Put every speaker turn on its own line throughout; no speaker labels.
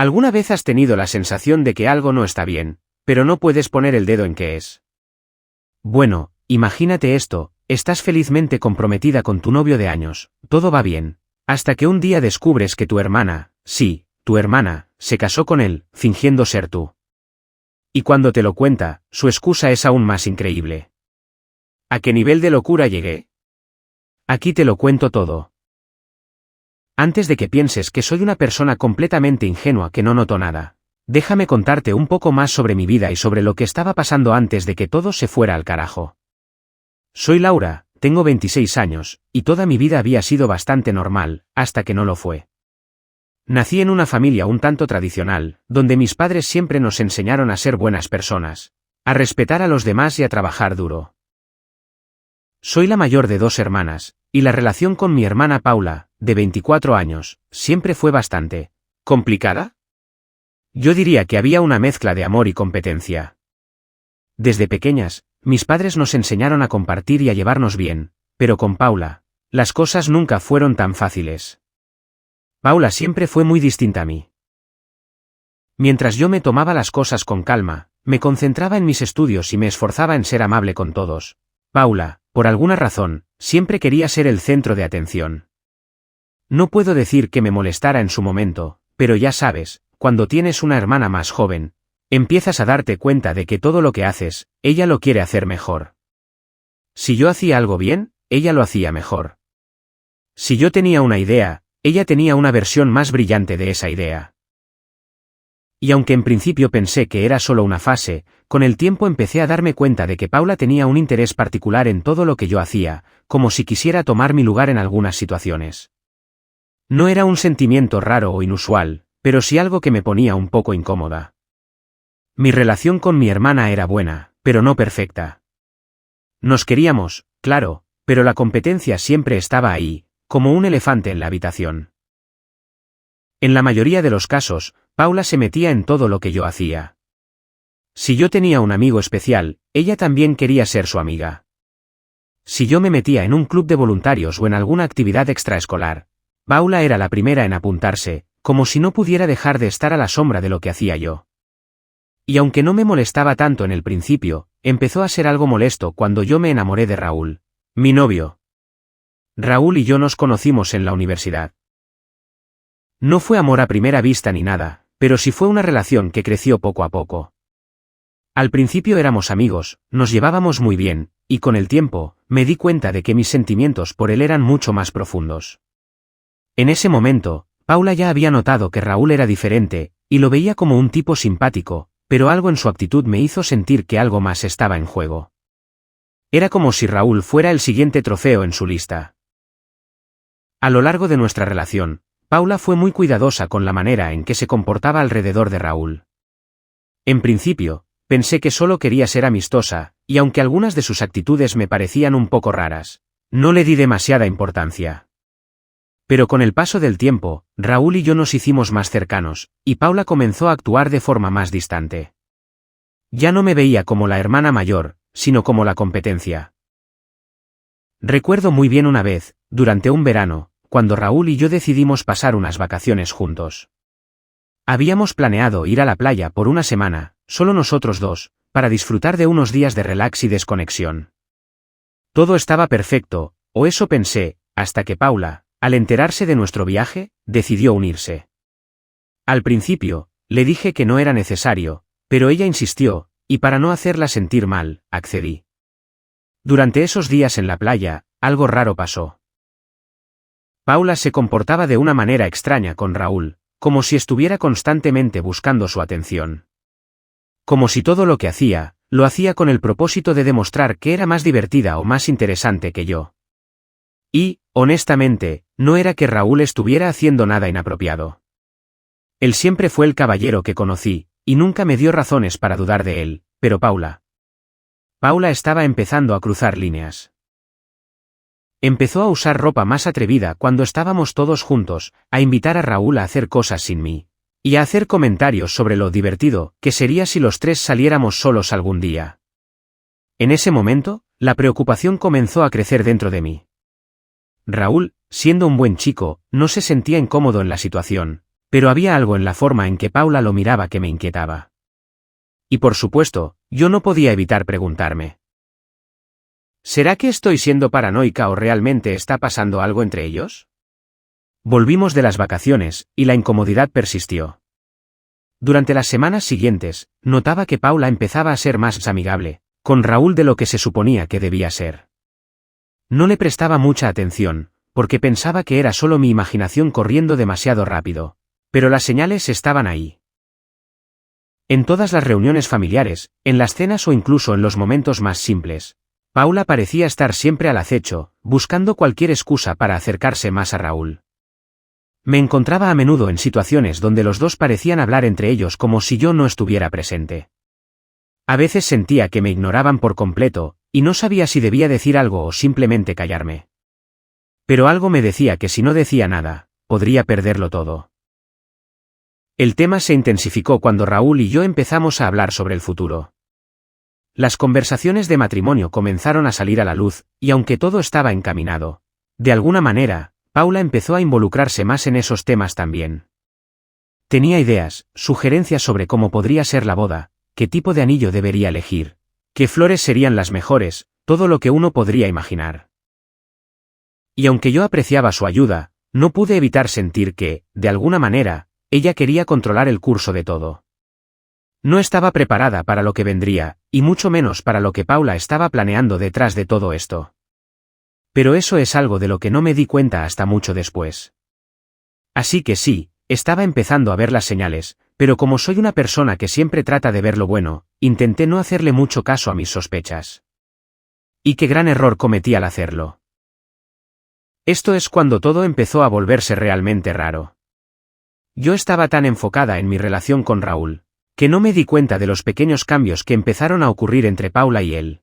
¿Alguna vez has tenido la sensación de que algo no está bien, pero no puedes poner el dedo en qué es? Bueno, imagínate esto, estás felizmente comprometida con tu novio de años, todo va bien, hasta que un día descubres que tu hermana, sí, tu hermana, se casó con él, fingiendo ser tú. Y cuando te lo cuenta, su excusa es aún más increíble. ¿A qué nivel de locura llegué? Aquí te lo cuento todo. Antes de que pienses que soy una persona completamente ingenua que no notó nada, déjame contarte un poco más sobre mi vida y sobre lo que estaba pasando antes de que todo se fuera al carajo. Soy Laura, tengo 26 años, y toda mi vida había sido bastante normal, hasta que no lo fue. Nací en una familia un tanto tradicional, donde mis padres siempre nos enseñaron a ser buenas personas, a respetar a los demás y a trabajar duro. Soy la mayor de 2 hermanas, y la relación con mi hermana Paula, de 24 años, siempre fue bastante complicada. Yo diría que había una mezcla de amor y competencia. Desde pequeñas, mis padres nos enseñaron a compartir y a llevarnos bien, pero con Paula, las cosas nunca fueron tan fáciles. Paula siempre fue muy distinta a mí. Mientras yo me tomaba las cosas con calma, me concentraba en mis estudios y me esforzaba en ser amable con todos, Paula, por alguna razón, siempre quería ser el centro de atención. No puedo decir que me molestara en su momento, pero ya sabes, cuando tienes una hermana más joven, empiezas a darte cuenta de que todo lo que haces, ella lo quiere hacer mejor. Si yo hacía algo bien, ella lo hacía mejor. Si yo tenía una idea, ella tenía una versión más brillante de esa idea. Y aunque en principio pensé que era solo una fase, con el tiempo empecé a darme cuenta de que Paula tenía un interés particular en todo lo que yo hacía, como si quisiera tomar mi lugar en algunas situaciones. No era un sentimiento raro o inusual, pero sí algo que me ponía un poco incómoda. Mi relación con mi hermana era buena, pero no perfecta. Nos queríamos, claro, pero la competencia siempre estaba ahí, como un elefante en la habitación. En la mayoría de los casos, Paula se metía en todo lo que yo hacía. Si yo tenía un amigo especial, ella también quería ser su amiga. Si yo me metía en un club de voluntarios o en alguna actividad extraescolar, Paula era la primera en apuntarse, como si no pudiera dejar de estar a la sombra de lo que hacía yo. Y aunque no me molestaba tanto en el principio, empezó a ser algo molesto cuando yo me enamoré de Raúl, mi novio. Raúl y yo nos conocimos en la universidad. No fue amor a primera vista ni nada, pero sí fue una relación que creció poco a poco. Al principio éramos amigos, nos llevábamos muy bien, y con el tiempo, me di cuenta de que mis sentimientos por él eran mucho más profundos. En ese momento, Paula ya había notado que Raúl era diferente, y lo veía como un tipo simpático, pero algo en su actitud me hizo sentir que algo más estaba en juego. Era como si Raúl fuera el siguiente trofeo en su lista. A lo largo de nuestra relación, Paula fue muy cuidadosa con la manera en que se comportaba alrededor de Raúl. En principio, pensé que solo quería ser amistosa, y aunque algunas de sus actitudes me parecían un poco raras, no le di demasiada importancia. Pero con el paso del tiempo, Raúl y yo nos hicimos más cercanos, y Paula comenzó a actuar de forma más distante. Ya no me veía como la hermana mayor, sino como la competencia. Recuerdo muy bien una vez, durante un verano, cuando Raúl y yo decidimos pasar unas vacaciones juntos. Habíamos planeado ir a la playa por una semana, solo nosotros dos, para disfrutar de unos días de relax y desconexión. Todo estaba perfecto, o eso pensé, hasta que Paula, al enterarse de nuestro viaje, decidió unirse. Al principio, le dije que no era necesario, pero ella insistió, y para no hacerla sentir mal, accedí. Durante esos días en la playa, algo raro pasó. Paula se comportaba de una manera extraña con Raúl, como si estuviera constantemente buscando su atención. Como si todo lo que hacía, lo hacía con el propósito de demostrar que era más divertida o más interesante que yo. Y, honestamente, no era que Raúl estuviera haciendo nada inapropiado. Él siempre fue el caballero que conocí, y nunca me dio razones para dudar de él, pero Paula estaba empezando a cruzar líneas. Empezó a usar ropa más atrevida cuando estábamos todos juntos, a invitar a Raúl a hacer cosas sin mí, y a hacer comentarios sobre lo divertido que sería si los tres saliéramos solos algún día. En ese momento, la preocupación comenzó a crecer dentro de mí. Raúl, siendo un buen chico, no se sentía incómodo en la situación, Pero había algo en la forma en que Paula lo miraba que me inquietaba. Y por supuesto, yo no podía evitar preguntarme. ¿Será que estoy siendo paranoica o realmente está pasando algo entre ellos? Volvimos de las vacaciones, y la incomodidad persistió. Durante las semanas siguientes, notaba que Paula empezaba a ser más amigable con Raúl de lo que se suponía que debía ser. No le prestaba mucha atención, porque pensaba que era solo mi imaginación corriendo demasiado rápido, pero las señales estaban ahí. En todas las reuniones familiares, en las cenas o incluso en los momentos más simples, Paula parecía estar siempre al acecho, buscando cualquier excusa para acercarse más a Raúl. Me encontraba a menudo en situaciones donde los dos parecían hablar entre ellos como si yo no estuviera presente. A veces sentía que me ignoraban por completo, y no sabía si debía decir algo o simplemente callarme. Pero algo me decía que si no decía nada, podría perderlo todo. El tema se intensificó cuando Raúl y yo empezamos a hablar sobre el futuro. Las conversaciones de matrimonio comenzaron a salir a la luz, y aunque todo estaba encaminado, de alguna manera, Paula empezó a involucrarse más en esos temas también. Tenía ideas, sugerencias sobre cómo podría ser la boda, qué tipo de anillo debería elegir, qué flores serían las mejores, todo lo que uno podría imaginar. Y aunque yo apreciaba su ayuda, no pude evitar sentir que, de alguna manera, ella quería controlar el curso de todo. No estaba preparada para lo que vendría, y mucho menos para lo que Paula estaba planeando detrás de todo esto. Pero eso es algo de lo que no me di cuenta hasta mucho después. Así que sí, estaba empezando a ver las señales, pero como soy una persona que siempre trata de ver lo bueno, intenté no hacerle mucho caso a mis sospechas. Y qué gran error cometí al hacerlo. Esto es cuando todo empezó a volverse realmente raro. Yo estaba tan enfocada en mi relación con Raúl, que no me di cuenta de los pequeños cambios que empezaron a ocurrir entre Paula y él.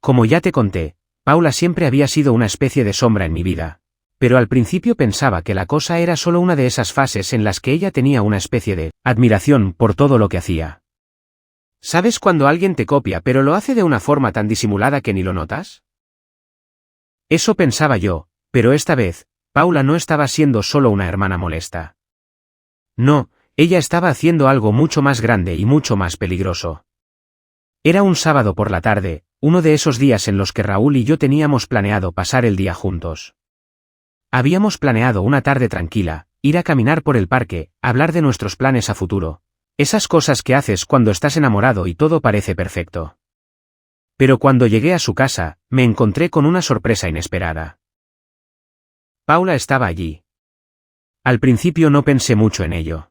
Como ya te conté, Paula siempre había sido una especie de sombra en mi vida, pero al principio pensaba que la cosa era solo una de esas fases en las que ella tenía una especie de admiración por todo lo que hacía. ¿Sabes cuando alguien te copia pero lo hace de una forma tan disimulada que ni lo notas? Eso pensaba yo, pero esta vez, Paula no estaba siendo solo una hermana molesta. No, ella estaba haciendo algo mucho más grande y mucho más peligroso. Era un sábado por la tarde, uno de esos días en los que Raúl y yo teníamos planeado pasar el día juntos. Habíamos planeado una tarde tranquila, ir a caminar por el parque, hablar de nuestros planes a futuro, esas cosas que haces cuando estás enamorado y todo parece perfecto. Pero cuando llegué a su casa, me encontré con una sorpresa inesperada. Paula estaba allí. Al principio no pensé mucho en ello.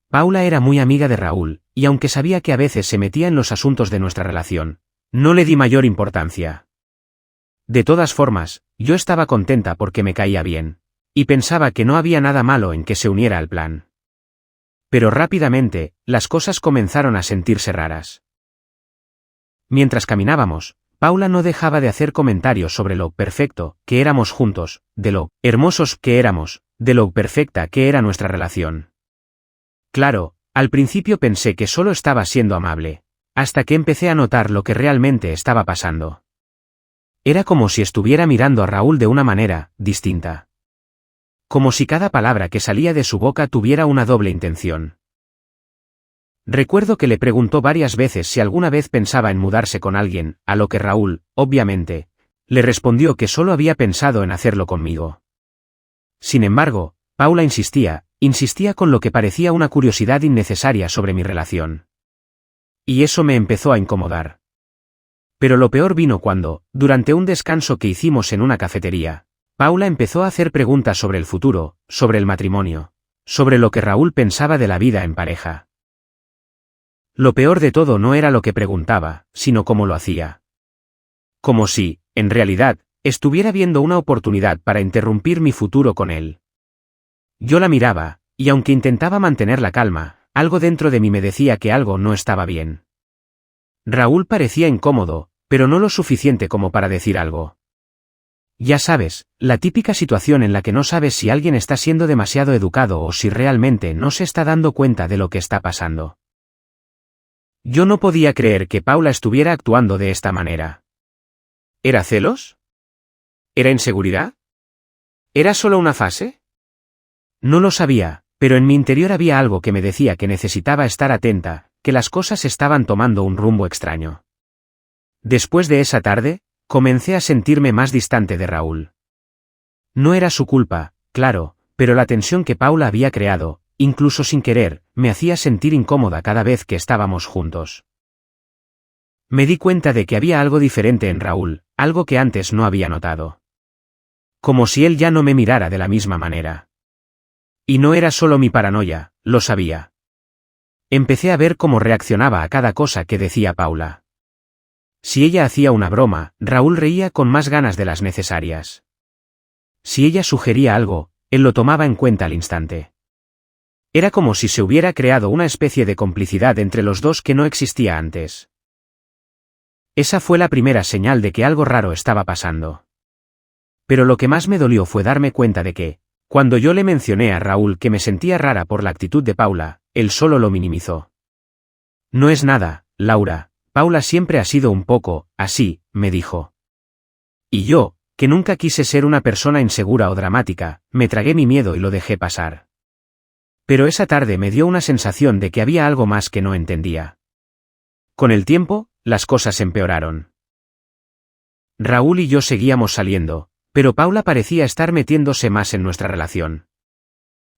Paula era muy amiga de Raúl, y aunque sabía que a veces se metía en los asuntos de nuestra relación, no le di mayor importancia. De todas formas, yo estaba contenta porque me caía bien, y pensaba que no había nada malo en que se uniera al plan. Pero rápidamente, las cosas comenzaron a sentirse raras. Mientras caminábamos, Paula no dejaba de hacer comentarios sobre lo perfecto que éramos juntos, de lo hermosos que éramos, de lo perfecta que era nuestra relación. Claro, al principio pensé que solo estaba siendo amable, hasta que empecé a notar lo que realmente estaba pasando. Era como si estuviera mirando a Raúl de una manera distinta. Como si cada palabra que salía de su boca tuviera una doble intención. Recuerdo que le preguntó varias veces si alguna vez pensaba en mudarse con alguien, a lo que Raúl, obviamente, le respondió que solo había pensado en hacerlo conmigo. Sin embargo, Paula insistía con lo que parecía una curiosidad innecesaria sobre mi relación. Y eso me empezó a incomodar. Pero lo peor vino cuando, durante un descanso que hicimos en una cafetería, Paula empezó a hacer preguntas sobre el futuro, sobre el matrimonio, sobre lo que Raúl pensaba de la vida en pareja. Lo peor de todo no era lo que preguntaba, sino cómo lo hacía. Como si, en realidad, estuviera viendo una oportunidad para interrumpir mi futuro con él. Yo la miraba, y aunque intentaba mantener la calma, algo dentro de mí me decía que algo no estaba bien. Raúl parecía incómodo, pero no lo suficiente como para decir algo. Ya sabes, la típica situación en la que no sabes si alguien está siendo demasiado educado o si realmente no se está dando cuenta de lo que está pasando. Yo no podía creer que Paula estuviera actuando de esta manera. ¿Era celos? ¿Era inseguridad? ¿Era solo una fase? No lo sabía, Pero en mi interior había algo que me decía que necesitaba estar atenta, que las cosas estaban tomando un rumbo extraño. Después de esa tarde, comencé a sentirme más distante de Raúl. No era su culpa, claro, pero la tensión que Paula había creado, incluso sin querer, me hacía sentir incómoda cada vez que estábamos juntos. Me di cuenta de que había algo diferente en Raúl, algo que antes no había notado. Como si él ya no me mirara de la misma manera. Y no era solo mi paranoia, lo sabía. Empecé a ver cómo reaccionaba a cada cosa que decía Paula. Si ella hacía una broma, Raúl reía con más ganas de las necesarias. Si ella sugería algo, él lo tomaba en cuenta al instante. Era como si se hubiera creado una especie de complicidad entre los dos que no existía antes. Esa fue la primera señal de que algo raro estaba pasando. Pero lo que más me dolió fue darme cuenta de que, cuando yo le mencioné a Raúl que me sentía rara por la actitud de Paula, él solo lo minimizó. No es nada, Laura, Paula siempre ha sido un poco, así, me dijo. Y yo, que nunca quise ser una persona insegura o dramática, me tragué mi miedo y lo dejé pasar. Pero esa tarde me dio una sensación de que había algo más que no entendía. Con el tiempo, las cosas empeoraron. Raúl y yo seguíamos saliendo, pero Paula parecía estar metiéndose más en nuestra relación.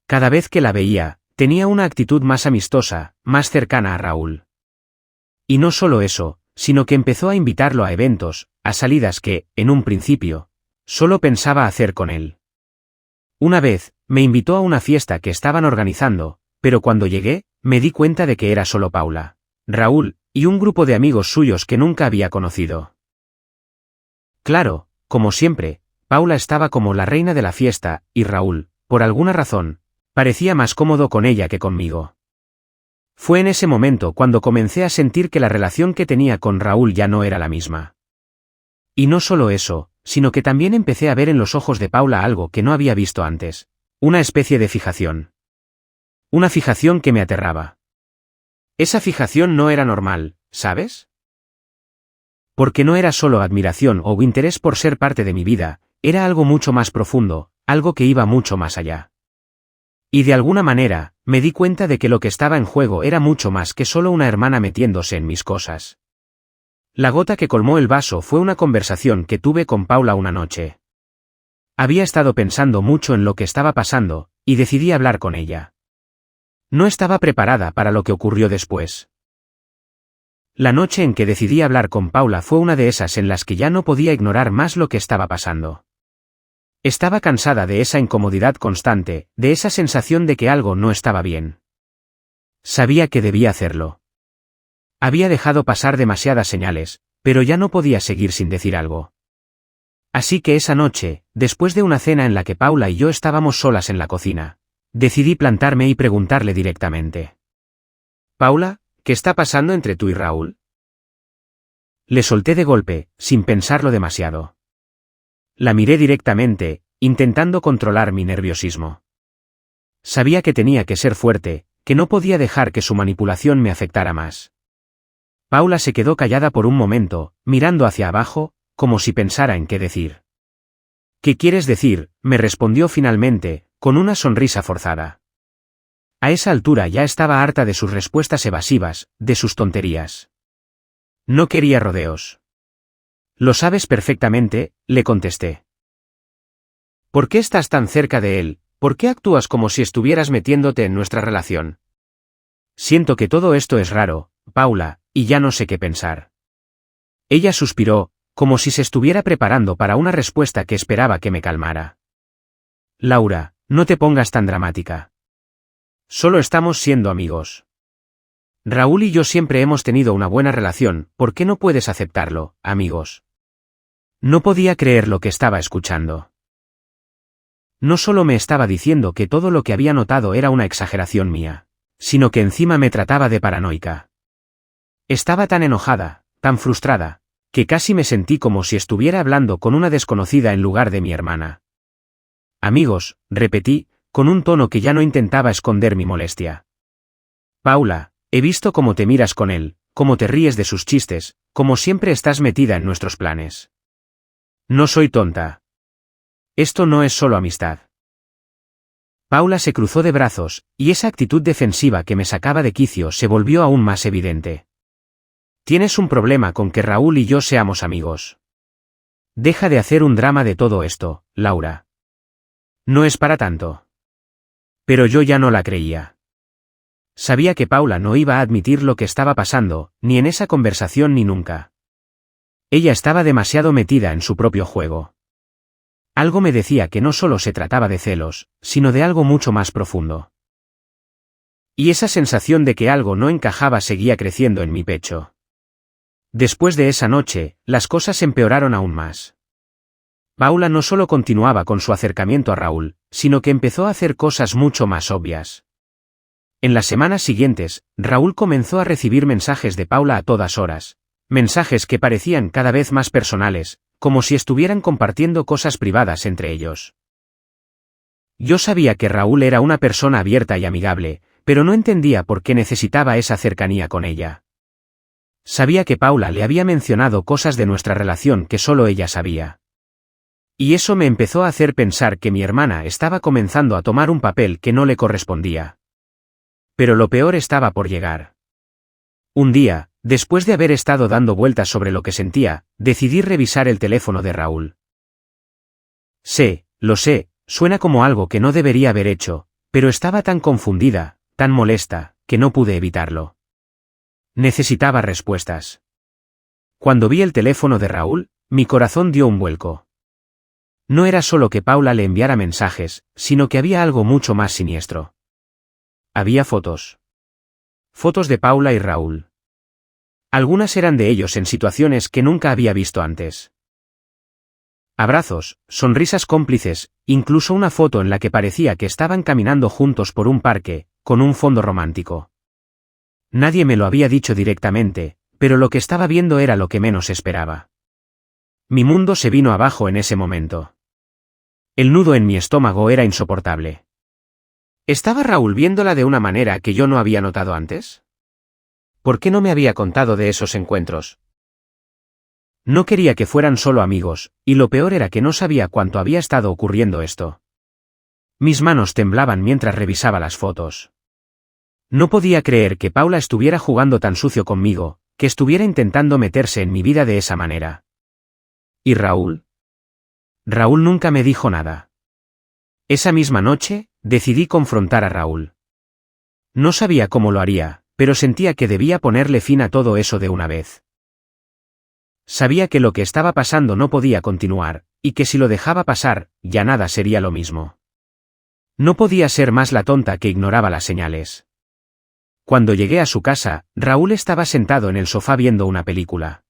Cada vez que la veía, tenía una actitud más amistosa, más cercana a Raúl. Y no solo eso, sino que empezó a invitarlo a eventos, a salidas que, en un principio, solo pensaba hacer con él. Una vez, me invitó a una fiesta que estaban organizando, pero cuando llegué, me di cuenta de que era solo Paula, Raúl, y un grupo de amigos suyos que nunca había conocido. Claro, como siempre, Paula estaba como la reina de la fiesta, y Raúl, por alguna razón, parecía más cómodo con ella que conmigo. Fue en ese momento cuando comencé a sentir que la relación que tenía con Raúl ya no era la misma. Y no solo eso, sino que también empecé a ver en los ojos de Paula algo que no había visto antes, una especie de fijación. Una fijación que me aterraba. Esa fijación no era normal, ¿sabes? Porque no era solo admiración o interés por ser parte de mi vida, era algo mucho más profundo, algo que iba mucho más allá. Y de alguna manera, me di cuenta de que lo que estaba en juego era mucho más que solo una hermana metiéndose en mis cosas. La gota que colmó el vaso fue una conversación que tuve con Paula una noche. Había estado pensando mucho en lo que estaba pasando, y decidí hablar con ella. No estaba preparada para lo que ocurrió después. La noche en que decidí hablar con Paula fue una de esas en las que ya no podía ignorar más lo que estaba pasando. Estaba cansada de esa incomodidad constante, de esa sensación de que algo no estaba bien. Sabía que debía hacerlo. Había dejado pasar demasiadas señales, pero ya no podía seguir sin decir algo. Así que esa noche, después de una cena en la que Paula y yo estábamos solas en la cocina, decidí plantarme y preguntarle directamente. Paula, ¿qué está pasando entre tú y Raúl? Le solté de golpe, sin pensarlo demasiado. La miré directamente, intentando controlar mi nerviosismo. Sabía que tenía que ser fuerte, que no podía dejar que su manipulación me afectara más. Paula se quedó callada por un momento, mirando hacia abajo, como si pensara en qué decir. ¿Qué quieres decir?, me respondió finalmente, con una sonrisa forzada. A esa altura ya estaba harta de sus respuestas evasivas, de sus tonterías. No quería rodeos. Lo sabes perfectamente, le contesté. ¿Por qué estás tan cerca de él? ¿Por qué actúas como si estuvieras metiéndote en nuestra relación? Siento que todo esto es raro, Paula, y ya no sé qué pensar. Ella suspiró, como si se estuviera preparando para una respuesta que esperaba que me calmara. Laura, no te pongas tan dramática. Solo estamos siendo amigos. Raúl y yo siempre hemos tenido una buena relación, ¿por qué no puedes aceptarlo, amigos? No podía creer lo que estaba escuchando. No solo me estaba diciendo que todo lo que había notado era una exageración mía, sino que encima me trataba de paranoica. Estaba tan enojada, tan frustrada, que casi me sentí como si estuviera hablando con una desconocida en lugar de mi hermana. Amigos, repetí, con un tono que ya no intentaba esconder mi molestia. Paula, he visto cómo te miras con él, cómo te ríes de sus chistes, cómo siempre estás metida en nuestros planes. No soy tonta. Esto no es solo amistad. Paula se cruzó de brazos, y esa actitud defensiva que me sacaba de quicio se volvió aún más evidente. Tienes un problema con que Raúl y yo seamos amigos. Deja de hacer un drama de todo esto, Laura. No es para tanto. Pero yo ya no la creía. Sabía que Paula no iba a admitir lo que estaba pasando, ni en esa conversación ni nunca. Ella estaba demasiado metida en su propio juego. Algo me decía que no solo se trataba de celos, sino de algo mucho más profundo. Y esa sensación de que algo no encajaba seguía creciendo en mi pecho. Después de esa noche, las cosas empeoraron aún más. Paula no solo continuaba con su acercamiento a Raúl, sino que empezó a hacer cosas mucho más obvias. En las semanas siguientes, Raúl comenzó a recibir mensajes de Paula a todas horas, mensajes que parecían cada vez más personales, como si estuvieran compartiendo cosas privadas entre ellos. Yo sabía que Raúl era una persona abierta y amigable, pero no entendía por qué necesitaba esa cercanía con ella. Sabía que Paula le había mencionado cosas de nuestra relación que solo ella sabía. Y eso me empezó a hacer pensar que mi hermana estaba comenzando a tomar un papel que no le correspondía. Pero lo peor estaba por llegar. Un día, después de haber estado dando vueltas sobre lo que sentía, decidí revisar el teléfono de Raúl. Lo sé, suena como algo que no debería haber hecho, pero estaba tan confundida, tan molesta, que no pude evitarlo. Necesitaba respuestas. Cuando vi el teléfono de Raúl, mi corazón dio un vuelco. No era solo que Paula le enviara mensajes, sino que había algo mucho más siniestro. Había fotos. Fotos de Paula y Raúl. Algunas eran de ellos en situaciones que nunca había visto antes. Abrazos, sonrisas cómplices, incluso una foto en la que parecía que estaban caminando juntos por un parque, con un fondo romántico. Nadie me lo había dicho directamente, pero lo que estaba viendo era lo que menos esperaba. Mi mundo se vino abajo en ese momento. El nudo en mi estómago era insoportable. ¿Estaba Raúl viéndola de una manera que yo no había notado antes? ¿Por qué no me había contado de esos encuentros? No quería que fueran solo amigos, y lo peor era que no sabía cuánto había estado ocurriendo esto. Mis manos temblaban mientras revisaba las fotos. No podía creer que Paula estuviera jugando tan sucio conmigo, que estuviera intentando meterse en mi vida de esa manera. ¿Y Raúl? Raúl nunca me dijo nada. Esa misma noche, decidí confrontar a Raúl. No sabía cómo lo haría, pero sentía que debía ponerle fin a todo eso de una vez. Sabía que lo que estaba pasando no podía continuar, y que si lo dejaba pasar, ya nada sería lo mismo. No podía ser más la tonta que ignoraba las señales. Cuando llegué a su casa, Raúl estaba sentado en el sofá viendo una película.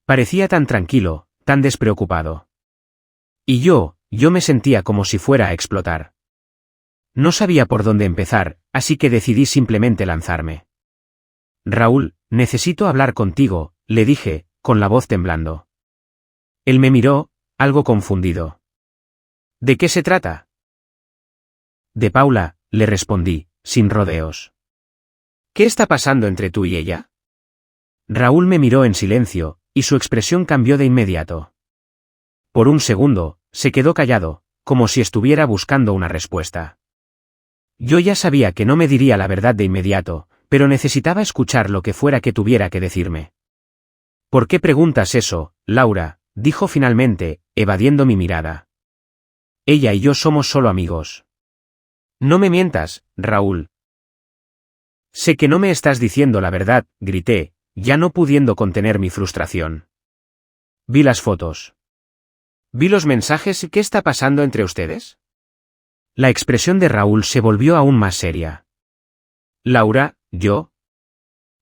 Parecía tan tranquilo, tan despreocupado. Y yo me sentía como si fuera a explotar. No sabía por dónde empezar, así que decidí simplemente lanzarme. Raúl, necesito hablar contigo, le dije, con la voz temblando. Él me miró, algo confundido. ¿De qué se trata? De Paula, le respondí, sin rodeos. ¿Qué está pasando entre tú y ella? Raúl me miró en silencio, y su expresión cambió de inmediato. Por un segundo, se quedó callado, como si estuviera buscando una respuesta. Yo ya sabía que no me diría la verdad de inmediato, pero necesitaba escuchar lo que fuera que tuviera que decirme. ¿Por qué preguntas eso, Laura?, dijo finalmente, evadiendo mi mirada. Ella y yo somos solo amigos. No me mientas, Raúl. Sé que no me estás diciendo la verdad, grité, ya no pudiendo contener mi frustración. Vi las fotos. Vi los mensajes. ¿Qué está pasando entre ustedes? La expresión de Raúl se volvió aún más seria. Laura, yo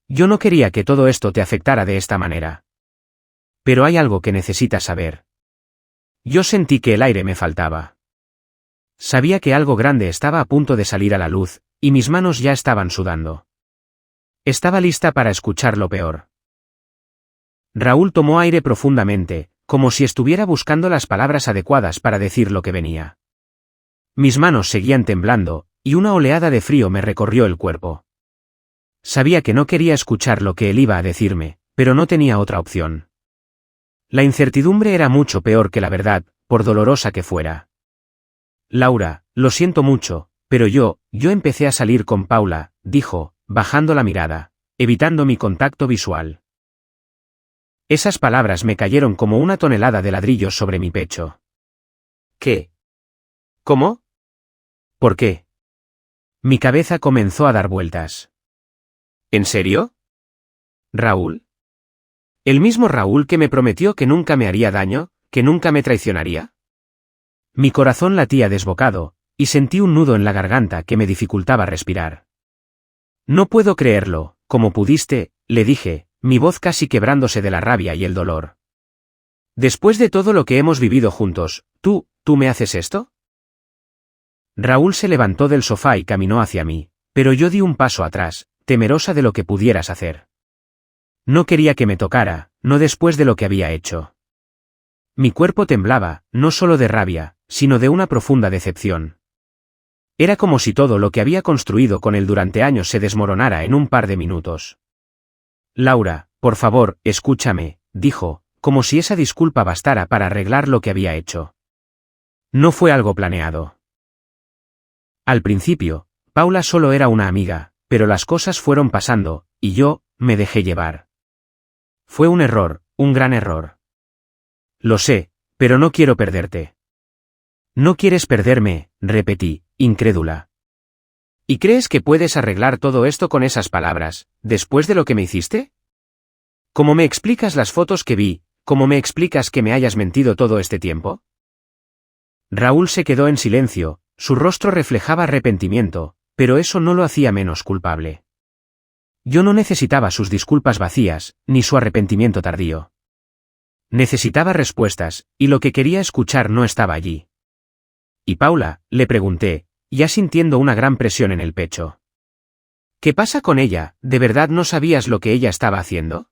no quería que todo esto te afectara de esta manera. Pero hay algo que necesitas saber. Yo sentí que el aire me faltaba. Sabía que algo grande estaba a punto de salir a la luz, y mis manos ya estaban sudando. Estaba lista para escuchar lo peor. Raúl tomó aire profundamente, como si estuviera buscando las palabras adecuadas para decir lo que venía. Mis manos seguían temblando, y una oleada de frío me recorrió el cuerpo. Sabía que no quería escuchar lo que él iba a decirme, pero no tenía otra opción. La incertidumbre era mucho peor que la verdad, por dolorosa que fuera. Laura, lo siento mucho, pero yo empecé a salir con Paula, dijo, bajando la mirada, evitando mi contacto visual. Esas palabras me cayeron como una tonelada de ladrillos sobre mi pecho. ¿Qué? ¿Cómo? ¿Por qué? Mi cabeza comenzó a dar vueltas. ¿En serio? ¿Raúl? ¿El mismo Raúl que me prometió que nunca me haría daño, que nunca me traicionaría? Mi corazón latía desbocado, y sentí un nudo en la garganta que me dificultaba respirar. No puedo creerlo, como pudiste, le dije, mi voz casi quebrándose de la rabia y el dolor. Después de todo lo que hemos vivido juntos, ¿tú me haces esto? Raúl se levantó del sofá y caminó hacia mí, pero yo di un paso atrás, temerosa de lo que pudieras hacer. No quería que me tocara, no después de lo que había hecho. Mi cuerpo temblaba, no solo de rabia, sino de una profunda decepción. Era como si todo lo que había construido con él durante años se desmoronara en un par de minutos. Laura, por favor, escúchame, dijo, como si esa disculpa bastara para arreglar lo que había hecho. No fue algo planeado. Al principio, Paula solo era una amiga, pero las cosas fueron pasando, y yo me dejé llevar. Fue un error, un gran error. Lo sé, pero no quiero perderte. No quieres perderme, repetí, incrédula. ¿Y crees que puedes arreglar todo esto con esas palabras, después de lo que me hiciste? ¿Cómo me explicas las fotos que vi? ¿Cómo me explicas que me hayas mentido todo este tiempo? Raúl se quedó en silencio, su rostro reflejaba arrepentimiento, pero eso no lo hacía menos culpable. Yo no necesitaba sus disculpas vacías, ni su arrepentimiento tardío. Necesitaba respuestas, y lo que quería escuchar no estaba allí. ¿Y Paula?, le pregunté, ya sintiendo una gran presión en el pecho. ¿Qué pasa con ella? ¿De verdad no sabías lo que ella estaba haciendo?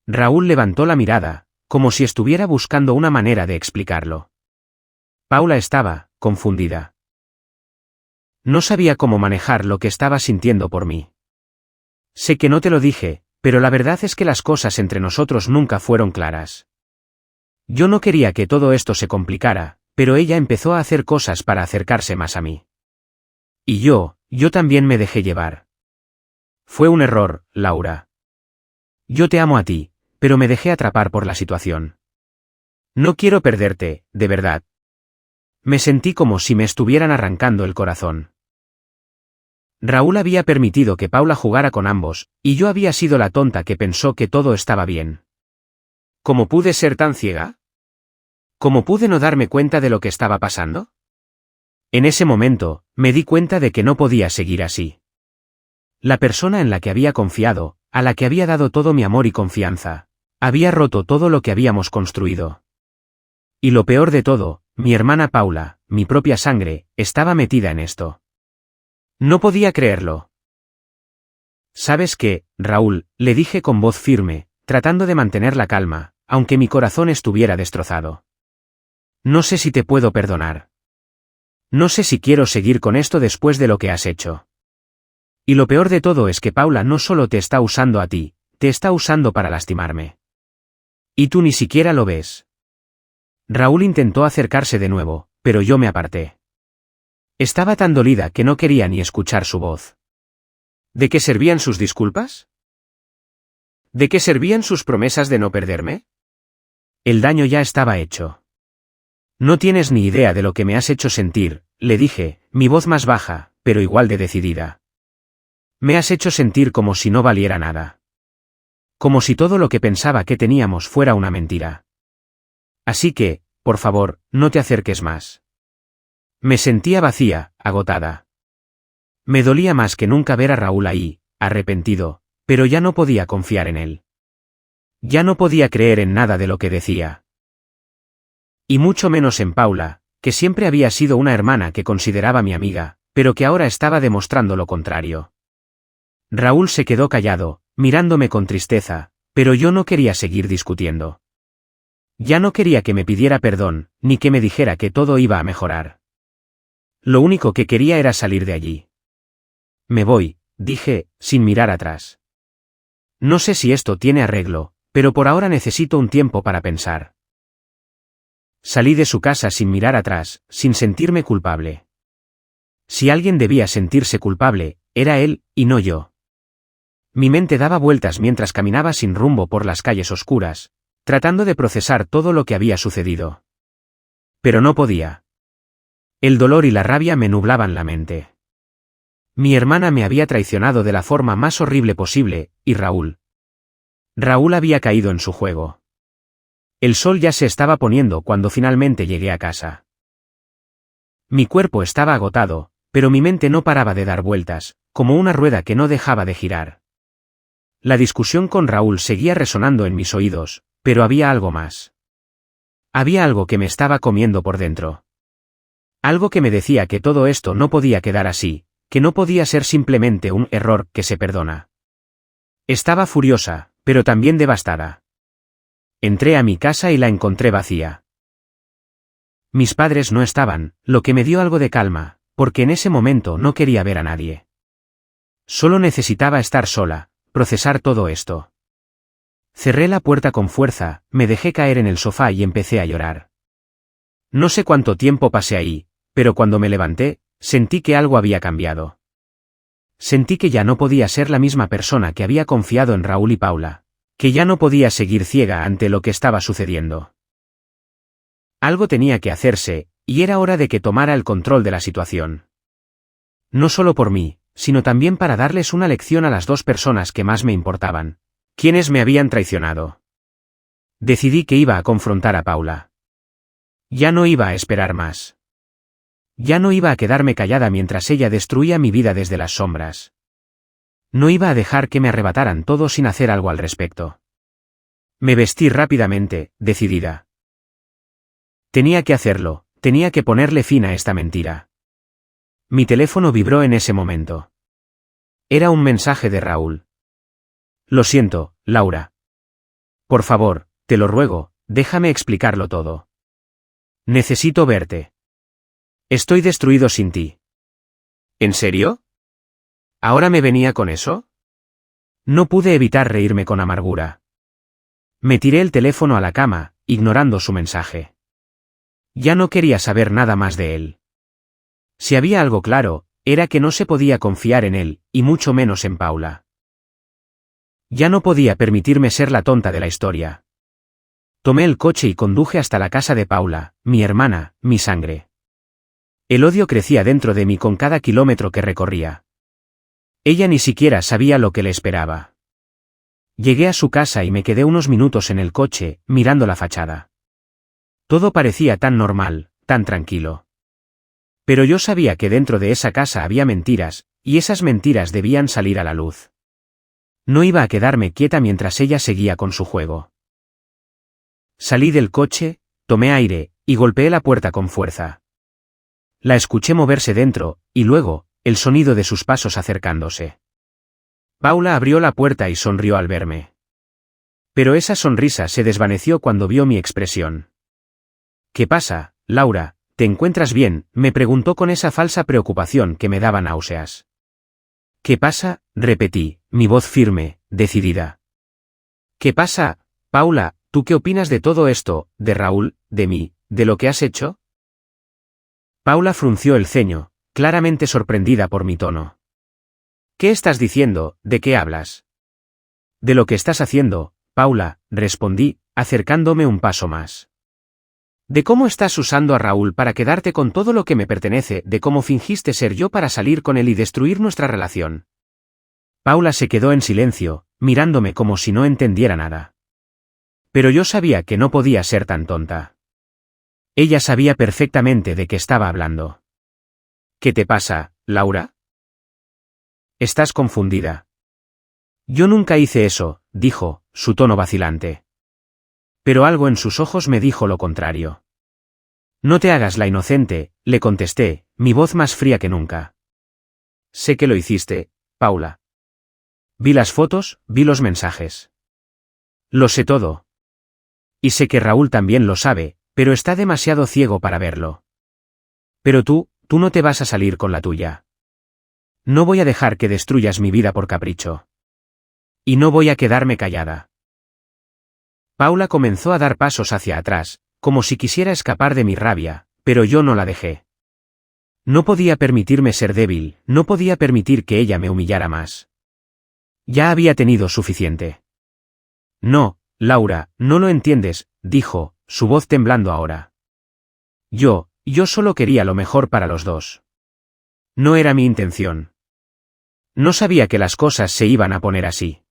Raúl levantó la mirada, como si estuviera buscando una manera de explicarlo. Paula estaba confundida. No sabía cómo manejar lo que estaba sintiendo por mí. Sé que no te lo dije, pero la verdad es que las cosas entre nosotros nunca fueron claras. Yo no quería que todo esto se complicara, pero ella empezó a hacer cosas para acercarse más a mí. Y yo también me dejé llevar. Fue un error, Laura. Yo te amo a ti, pero me dejé atrapar por la situación. No quiero perderte, de verdad. Me sentí como si me estuvieran arrancando el corazón. Raúl había permitido que Paula jugara con ambos, y yo había sido la tonta que pensó que todo estaba bien. ¿Cómo pude ser tan ciega? ¿Cómo pude no darme cuenta de lo que estaba pasando? En ese momento, me di cuenta de que no podía seguir así. La persona en la que había confiado, a la que había dado todo mi amor y confianza, había roto todo lo que habíamos construido. Y lo peor de todo, mi hermana Paula, mi propia sangre, estaba metida en esto. No podía creerlo. ¿Sabes qué, Raúl?, le dije con voz firme, tratando de mantener la calma, aunque mi corazón estuviera destrozado. No sé si te puedo perdonar. No sé si quiero seguir con esto después de lo que has hecho. Y lo peor de todo es que Paula no solo te está usando a ti, te está usando para lastimarme. Y tú ni siquiera lo ves. Raúl intentó acercarse de nuevo, pero yo me aparté. Estaba tan dolida que no quería ni escuchar su voz. ¿De qué servían sus disculpas? ¿De qué servían sus promesas de no perderme? El daño ya estaba hecho. No tienes ni idea de lo que me has hecho sentir, le dije, mi voz más baja, pero igual de decidida. Me has hecho sentir como si no valiera nada. Como si todo lo que pensaba que teníamos fuera una mentira. Así que, por favor, no te acerques más. Me sentía vacía, agotada. Me dolía más que nunca ver a Raúl ahí, arrepentido, pero ya no podía confiar en él. Ya no podía creer en nada de lo que decía. Y mucho menos en Paula, que siempre había sido una hermana que consideraba mi amiga, pero que ahora estaba demostrando lo contrario. Raúl se quedó callado, mirándome con tristeza, pero yo no quería seguir discutiendo. Ya no quería que me pidiera perdón, ni que me dijera que todo iba a mejorar. Lo único que quería era salir de allí. Me voy, dije, sin mirar atrás. No sé si esto tiene arreglo, pero por ahora necesito un tiempo para pensar. Salí de su casa sin mirar atrás, sin sentirme culpable. Si alguien debía sentirse culpable, era él, y no yo. Mi mente daba vueltas mientras caminaba sin rumbo por las calles oscuras, tratando de procesar todo lo que había sucedido. Pero no podía. El dolor y la rabia me nublaban la mente. Mi hermana me había traicionado de la forma más horrible posible, y Raúl. Raúl había caído en su juego. El sol ya se estaba poniendo cuando finalmente llegué a casa. Mi cuerpo estaba agotado, pero mi mente no paraba de dar vueltas, como una rueda que no dejaba de girar. La discusión con Raúl seguía resonando en mis oídos, pero había algo más. Había algo que me estaba comiendo por dentro. Algo que me decía que todo esto no podía quedar así, que no podía ser simplemente un error que se perdona. Estaba furiosa, pero también devastada. Entré a mi casa y la encontré vacía. Mis padres no estaban, lo que me dio algo de calma, porque en ese momento no quería ver a nadie. Solo necesitaba estar sola, procesar todo esto. Cerré la puerta con fuerza, me dejé caer en el sofá y empecé a llorar. No sé cuánto tiempo pasé ahí, pero cuando me levanté, sentí que algo había cambiado. Sentí que ya no podía ser la misma persona que había confiado en Raúl y Paula, que ya no podía seguir ciega ante lo que estaba sucediendo. Algo tenía que hacerse, y era hora de que tomara el control de la situación. No solo por mí, sino también para darles una lección a las dos personas que más me importaban, quienes me habían traicionado. Decidí que iba a confrontar a Paula. Ya no iba a esperar más. Ya no iba a quedarme callada mientras ella destruía mi vida desde las sombras. No iba a dejar que me arrebataran todo sin hacer algo al respecto. Me vestí rápidamente, decidida. Tenía que hacerlo, tenía que ponerle fin a esta mentira. Mi teléfono vibró en ese momento. Era un mensaje de Raúl. Lo siento, Laura. Por favor, te lo ruego, déjame explicarlo todo. Necesito verte. Estoy destruido sin ti. ¿En serio? ¿Ahora me venía con eso? No pude evitar reírme con amargura. Me tiré el teléfono a la cama, ignorando su mensaje. Ya no quería saber nada más de él. Si había algo claro, era que no se podía confiar en él, y mucho menos en Paula. Ya no podía permitirme ser la tonta de la historia. Tomé el coche y conduje hasta la casa de Paula, mi hermana, mi sangre. El odio crecía dentro de mí con cada kilómetro que recorría. Ella ni siquiera sabía lo que le esperaba. Llegué a su casa y me quedé unos minutos en el coche, mirando la fachada. Todo parecía tan normal, tan tranquilo. Pero yo sabía que dentro de esa casa había mentiras, y esas mentiras debían salir a la luz. No iba a quedarme quieta mientras ella seguía con su juego. Salí del coche, tomé aire, y golpeé la puerta con fuerza. La escuché moverse dentro, y luego, el sonido de sus pasos acercándose. Paula abrió la puerta y sonrió al verme. Pero esa sonrisa se desvaneció cuando vio mi expresión. ¿Qué pasa, Laura? ¿Te encuentras bien?, me preguntó con esa falsa preocupación que me daba náuseas. ¿Qué pasa?, repetí, mi voz firme, decidida. ¿Qué pasa, Paula? ¿Tú qué opinas de todo esto, de Raúl, de mí, de lo que has hecho? Paula frunció el ceño, claramente sorprendida por mi tono. ¿Qué estás diciendo? ¿De qué hablas? De lo que estás haciendo, Paula, respondí, acercándome un paso más. De cómo estás usando a Raúl para quedarte con todo lo que me pertenece, de cómo fingiste ser yo para salir con él y destruir nuestra relación. Paula se quedó en silencio, mirándome como si no entendiera nada. Pero yo sabía que no podía ser tan tonta. Ella sabía perfectamente de qué estaba hablando. ¿Qué te pasa, Laura? Estás confundida. Yo nunca hice eso, dijo, su tono vacilante. Pero algo en sus ojos me dijo lo contrario. No te hagas la inocente, le contesté, mi voz más fría que nunca. Sé que lo hiciste, Paula. Vi las fotos, vi los mensajes. Lo sé todo. Y sé que Raúl también lo sabe, pero está demasiado ciego para verlo. Pero tú no te vas a salir con la tuya. No voy a dejar que destruyas mi vida por capricho. Y no voy a quedarme callada. Paula comenzó a dar pasos hacia atrás, como si quisiera escapar de mi rabia, pero yo no la dejé. No podía permitirme ser débil, no podía permitir que ella me humillara más. Ya había tenido suficiente. No, Laura, no lo entiendes, dijo, su voz temblando ahora. Yo solo quería lo mejor para los dos. No era mi intención. No sabía que las cosas se iban a poner así.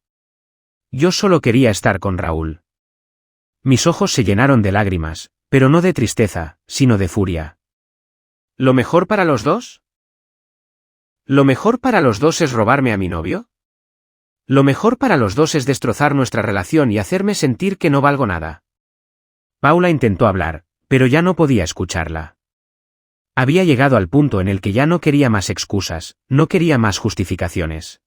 Yo solo quería estar con Raúl. Mis ojos se llenaron de lágrimas, pero no de tristeza, sino de furia. ¿Lo mejor para los dos? ¿Lo mejor para los dos es robarme a mi novio? Lo mejor para los dos es destrozar nuestra relación y hacerme sentir que no valgo nada. Paula intentó hablar, pero ya no podía escucharla. Había llegado al punto en el que ya no quería más excusas, no quería más justificaciones.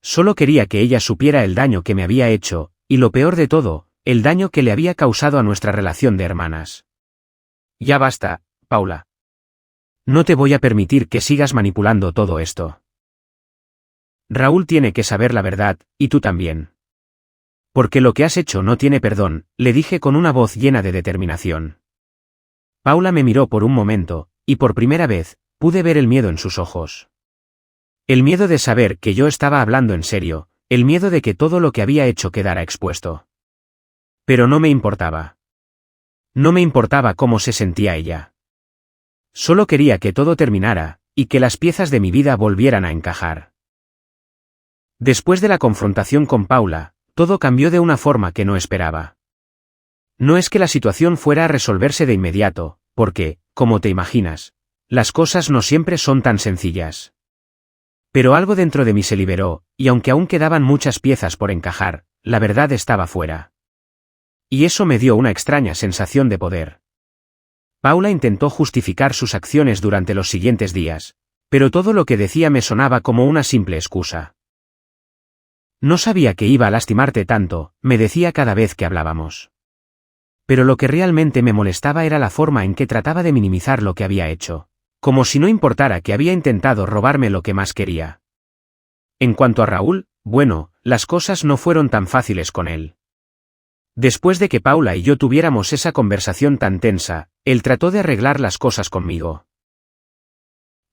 Solo quería que ella supiera el daño que me había hecho, y lo peor de todo, el daño que le había causado a nuestra relación de hermanas. Ya basta, Paula. No te voy a permitir que sigas manipulando todo esto. Raúl tiene que saber la verdad, y tú también. Porque lo que has hecho no tiene perdón, le dije con una voz llena de determinación. Paula me miró por un momento, y por primera vez, pude ver el miedo en sus ojos. El miedo de saber que yo estaba hablando en serio, el miedo de que todo lo que había hecho quedara expuesto. Pero no me importaba. No me importaba cómo se sentía ella. Solo quería que todo terminara, y que las piezas de mi vida volvieran a encajar. Después de la confrontación con Paula, todo cambió de una forma que no esperaba. No es que la situación fuera a resolverse de inmediato, porque, como te imaginas, las cosas no siempre son tan sencillas. Pero algo dentro de mí se liberó, y aunque aún quedaban muchas piezas por encajar, la verdad estaba fuera. Y eso me dio una extraña sensación de poder. Paula intentó justificar sus acciones durante los siguientes días, pero todo lo que decía me sonaba como una simple excusa. No sabía que iba a lastimarte tanto, me decía cada vez que hablábamos. Pero lo que realmente me molestaba era la forma en que trataba de minimizar lo que había hecho, como si no importara que había intentado robarme lo que más quería. En cuanto a Raúl, bueno, las cosas no fueron tan fáciles con él. Después de que Paula y yo tuviéramos esa conversación tan tensa, él trató de arreglar las cosas conmigo.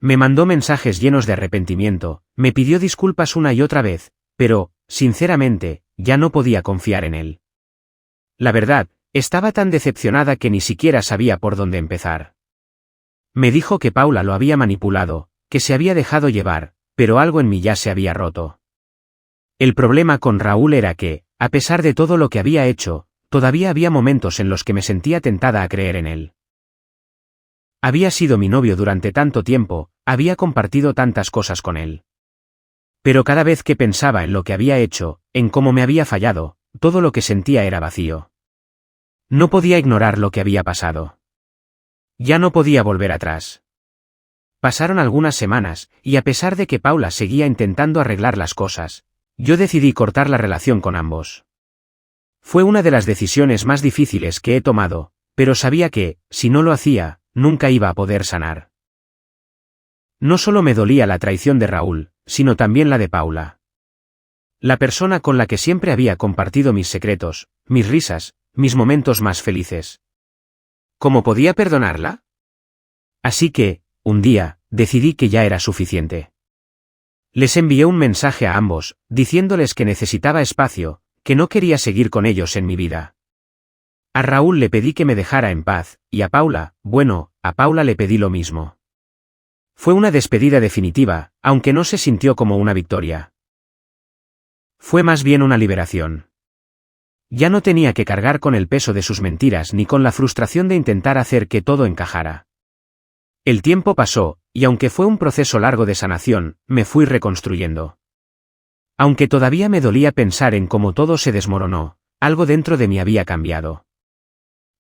Me mandó mensajes llenos de arrepentimiento, me pidió disculpas una y otra vez, pero, sinceramente, ya no podía confiar en él. La verdad, estaba tan decepcionada que ni siquiera sabía por dónde empezar. Me dijo que Paula lo había manipulado, que se había dejado llevar, pero algo en mí ya se había roto. El problema con Raúl era que, a pesar de todo lo que había hecho, todavía había momentos en los que me sentía tentada a creer en él. Había sido mi novio durante tanto tiempo, había compartido tantas cosas con él. Pero cada vez que pensaba en lo que había hecho, en cómo me había fallado, todo lo que sentía era vacío. No podía ignorar lo que había pasado. Ya no podía volver atrás. Pasaron algunas semanas, y a pesar de que Paula seguía intentando arreglar las cosas, yo decidí cortar la relación con ambos. Fue una de las decisiones más difíciles que he tomado, pero sabía que, si no lo hacía, nunca iba a poder sanar. No solo me dolía la traición de Raúl, sino también la de Paula. La persona con la que siempre había compartido mis secretos, mis risas, mis momentos más felices. ¿Cómo podía perdonarla? Así que, un día, decidí que ya era suficiente. Les envié un mensaje a ambos, diciéndoles que necesitaba espacio, que no quería seguir con ellos en mi vida. A Raúl le pedí que me dejara en paz, y a Paula, bueno, a Paula le pedí lo mismo. Fue una despedida definitiva, aunque no se sintió como una victoria. Fue más bien una liberación. Ya no tenía que cargar con el peso de sus mentiras ni con la frustración de intentar hacer que todo encajara. El tiempo pasó, y aunque fue un proceso largo de sanación, me fui reconstruyendo. Aunque todavía me dolía pensar en cómo todo se desmoronó, algo dentro de mí había cambiado.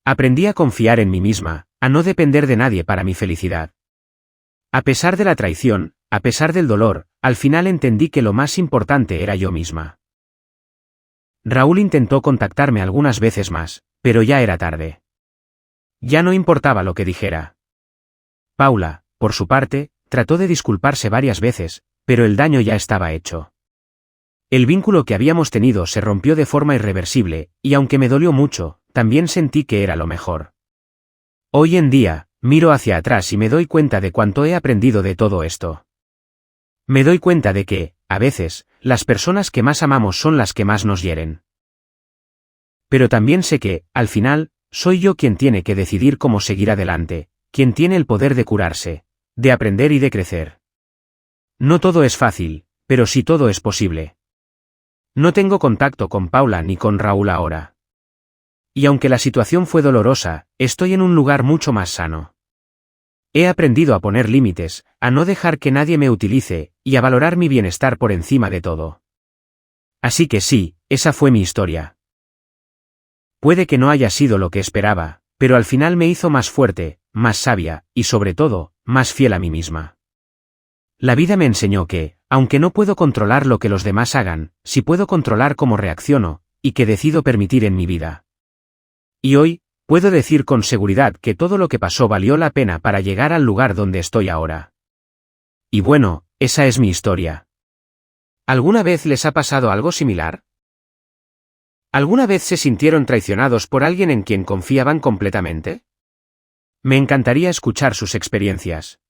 Aprendí a confiar en mí misma, a no depender de nadie para mi felicidad. A pesar de la traición, a pesar del dolor, al final entendí que lo más importante era yo misma. Raúl intentó contactarme algunas veces más, pero ya era tarde. Ya no importaba lo que dijera. Paula, por su parte, trató de disculparse varias veces, pero el daño ya estaba hecho. El vínculo que habíamos tenido se rompió de forma irreversible, y aunque me dolió mucho, también sentí que era lo mejor. Hoy en día, miro hacia atrás y me doy cuenta de cuánto he aprendido de todo esto. Me doy cuenta de que, a veces, las personas que más amamos son las que más nos hieren. Pero también sé que, al final, soy yo quien tiene que decidir cómo seguir adelante, quien tiene el poder de curarse, de aprender y de crecer. No todo es fácil, pero sí todo es posible. No tengo contacto con Paula ni con Raúl ahora. Y aunque la situación fue dolorosa, estoy en un lugar mucho más sano. He aprendido a poner límites, a no dejar que nadie me utilice, y a valorar mi bienestar por encima de todo. Así que sí, esa fue mi historia. Puede que no haya sido lo que esperaba, pero al final me hizo más fuerte, más sabia, y sobre todo, más fiel a mí misma. La vida me enseñó que, aunque no puedo controlar lo que los demás hagan, sí puedo controlar cómo reacciono, y qué decido permitir en mi vida. Y hoy, puedo decir con seguridad que todo lo que pasó valió la pena para llegar al lugar donde estoy ahora. Y bueno, esa es mi historia. ¿Alguna vez les ha pasado algo similar? ¿Alguna vez se sintieron traicionados por alguien en quien confiaban completamente? Me encantaría escuchar sus experiencias.